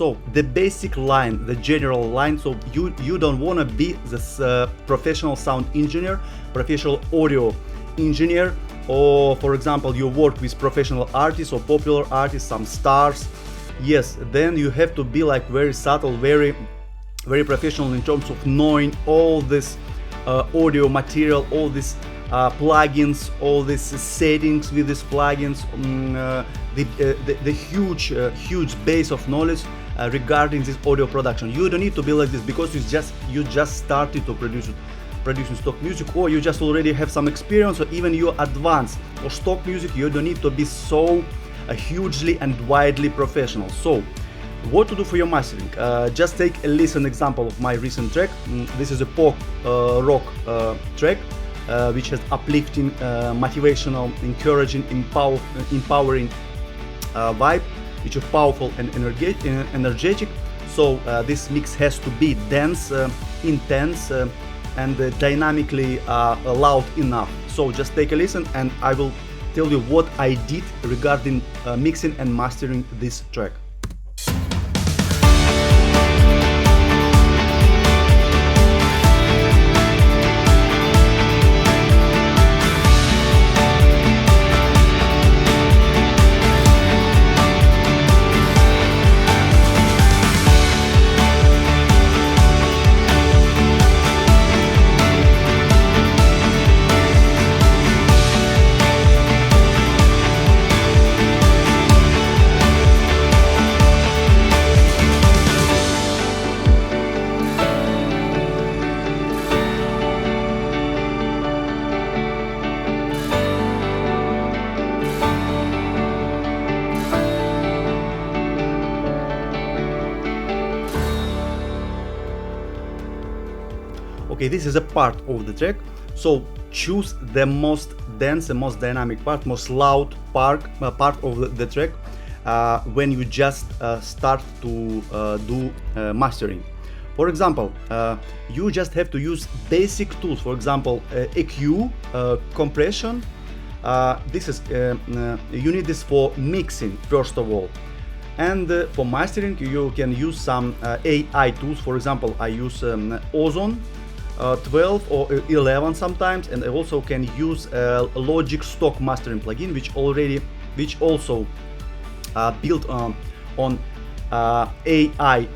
So the basic line, the general line, so you don't want to be this professional sound engineer, professional audio engineer, or for example you work with professional artists or popular artists, some stars. Yes, then you have to be like very subtle, very professional in terms of knowing all this audio material, all these plugins, all these settings with these plugins, the huge base of knowledge regarding this audio production. You don't need to be like this because you just started to producing stock music, or you just already have some experience, or even you're advanced for stock music. You don't need to be so hugely and widely professional. So what to do for your mastering? Just take a listen example of my recent track. This is a pop rock track which has uplifting, motivational, encouraging, empowering vibe, which is powerful and energetic. So this mix has to be dense, intense, and dynamically loud enough. So just take a listen and I will tell you what I did regarding mixing and mastering this track. Okay, this is a part of the track, so choose the most dense, the most dynamic part, most loud part of the track when you just start to do mastering. For example, you just have to use basic tools. For example, EQ, compression. This is you need this for mixing first of all, and for mastering you can use some AI tools. For example, I use Ozone 12 or 11 sometimes, and I also can use a Logic stock mastering plugin, which also built on AI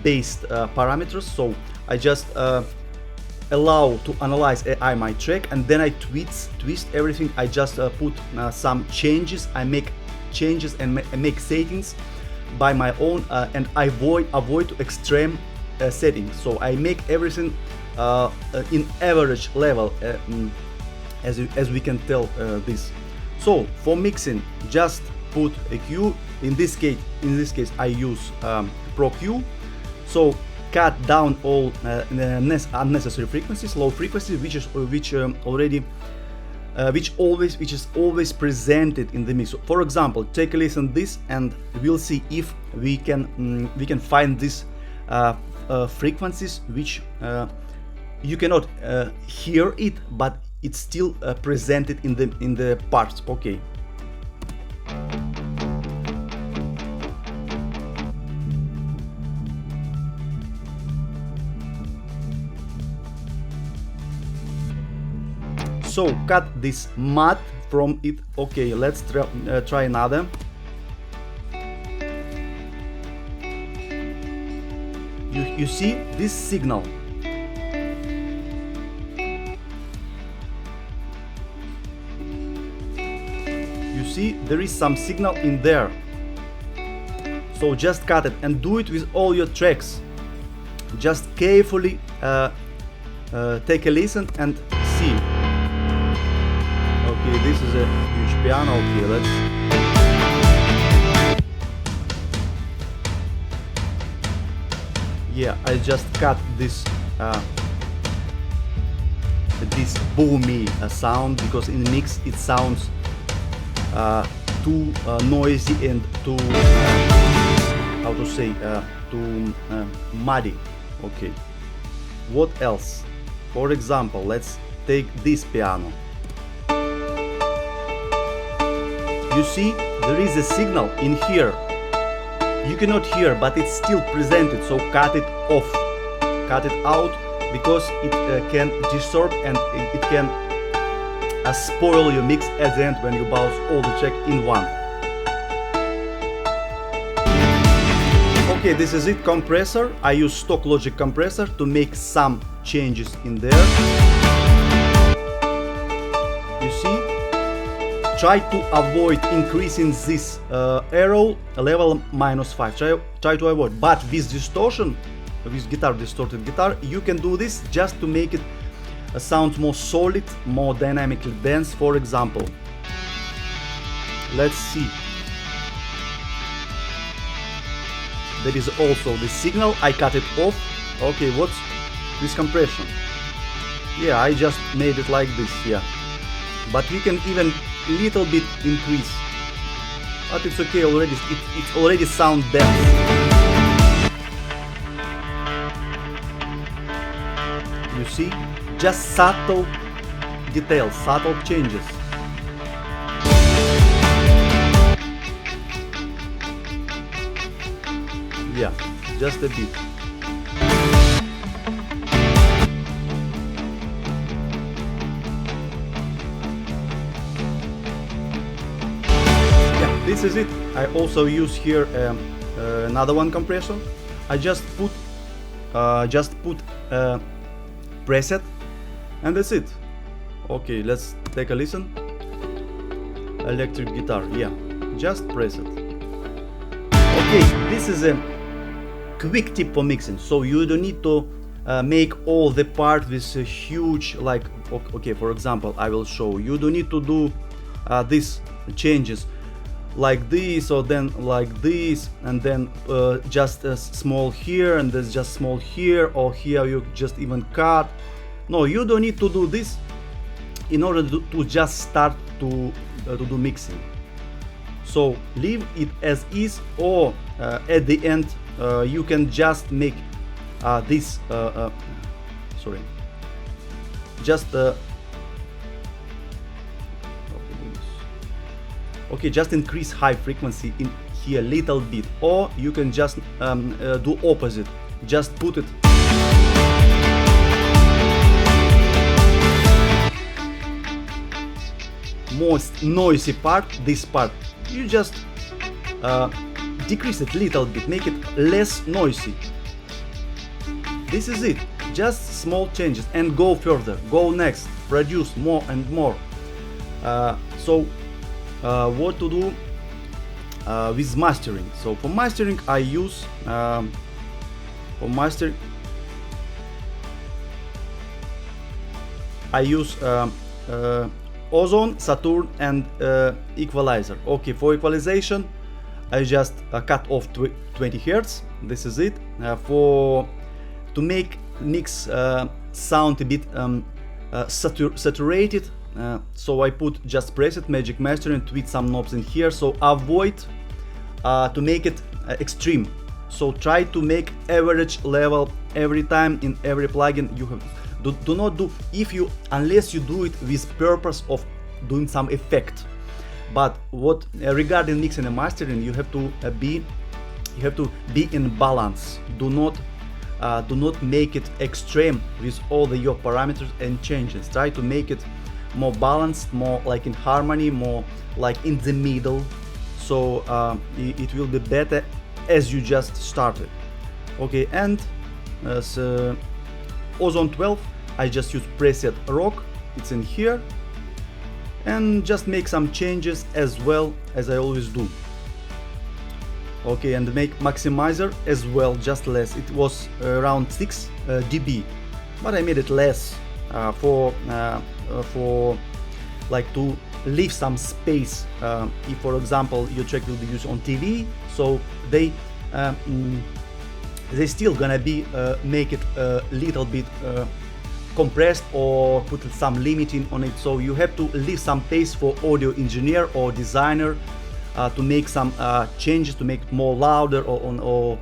based parameters. So I just allow to analyze AI my track, and then I twist everything. I just put some changes. I make changes and make settings by my own, and I avoid extreme settings. So I make everything in average level, as we can tell this. So for mixing, just put a Q. In this case I use Pro Q. So cut down all unnecessary frequencies, low frequencies, which is always presented in the mix. So for example, take a listen this, and we'll see if we can find these frequencies which you cannot hear it, but it's still presented in the parts. Okay. So cut this mud from it. Okay, let's try another. You see this signal. You see there is some signal in there. So just cut it and do it with all your tracks. Just carefully take a listen and see. Okay, this is a huge piano. Okay, let's. Yeah, I just cut this boomy sound, because in the mix it sounds too noisy and too how to say too muddy. Okay, what else? For example, let's take this piano. You see there is a signal in here. You cannot hear, but it's still presented, so cut it off, cut it out, because it can disturb and it can spoil your mix at the end when you bounce all the track in one. Okay, this is it, compressor. I use stock Logic compressor to make some changes in there. You see? Try to avoid increasing this arrow level -5. Try to avoid. But with distortion, with guitar, distorted guitar, you can do this just to make it sound more solid, more dynamically dense. For example, let's see. There is also the signal. I cut it off. Okay, what's this compression? Yeah, I just made it like this. Yeah, but you can even little bit increase, but it's okay already. It's already sound dense. You see, just subtle details, subtle changes. Yeah, just a bit. This is it. I also use here another one compressor. I just put preset, and that's it. Okay, let's take a listen. Electric guitar, yeah, just press it. Okay, this is a quick tip for mixing, so you don't need to make all the part with a huge, like, okay, for example, I will show you don't need to do these changes like this, or then like this, and then just small here, and there's just small here, or here you just even cut. No, you don't need to do this in order to just start to do mixing. So leave it as is, or at the end you can just make this sorry, just okay, just increase high frequency in here a little bit, or you can just do opposite, just put it most noisy part, this part, you just decrease it a little bit, make it less noisy. This is it, just small changes, and go further, go next, produce more and more. What to do with mastering? So for mastering, I use Ozone, Saturn, and equalizer. Okay, for equalization, I just cut off 20 Hz. This is it. To make mix sound a bit saturated. So I put just preset, magic mastering, tweak some knobs in here. So avoid to make it extreme. So try to make average level every time in every plugin you have. Do not do unless you do it with purpose of doing some effect. But what regarding mixing and mastering, you have to be in balance. Do not make it extreme with all your parameters and changes. Try to make it more balanced, more like in harmony, more like in the middle, so it will be better as you just started. Okay, and Ozone 12, I just use preset rock, it's in here, and just make some changes as well as I always do. Okay, and make maximizer as well, just less. It was around 6 dB, but I made it less for like to leave some space. If, for example, your track will be used on TV, so they still gonna be make it a little bit compressed or put some limiting on it. So you have to leave some space for audio engineer or designer to make some changes, to make it more louder or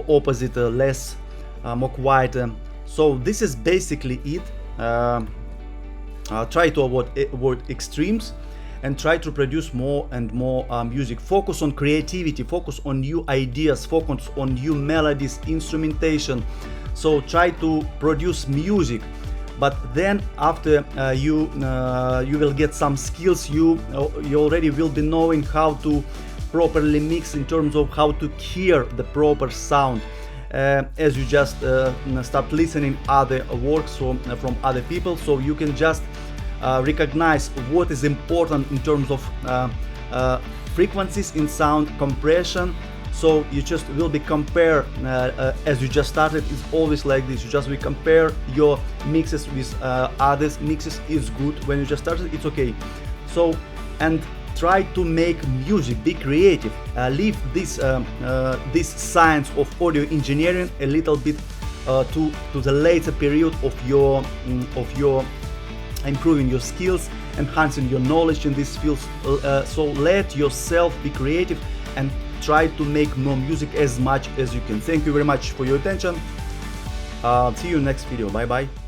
opposite, less, more quiet. So this is basically it. Try to avoid extremes, and try to produce more and more music. Focus on creativity, focus on new ideas, focus on new melodies, instrumentation. So try to produce music, but then after you will get some skills. You already will be knowing how to properly mix, in terms of how to hear the proper sound, as you just start listening other works from other people, so you can just recognize what is important in terms of frequencies in sound, compression. So you just will be compare, as you just started. It's always like this, you just will compare your mixes with others. Mixes is good when you just started, it's okay. So, and try to make music, be creative, leave this science of audio engineering a little bit to the later period of your improving your skills, enhancing your knowledge in these fields. So let yourself be creative and try to make more music as much as you can. Thank you very much for your attention. See you next video. Bye bye.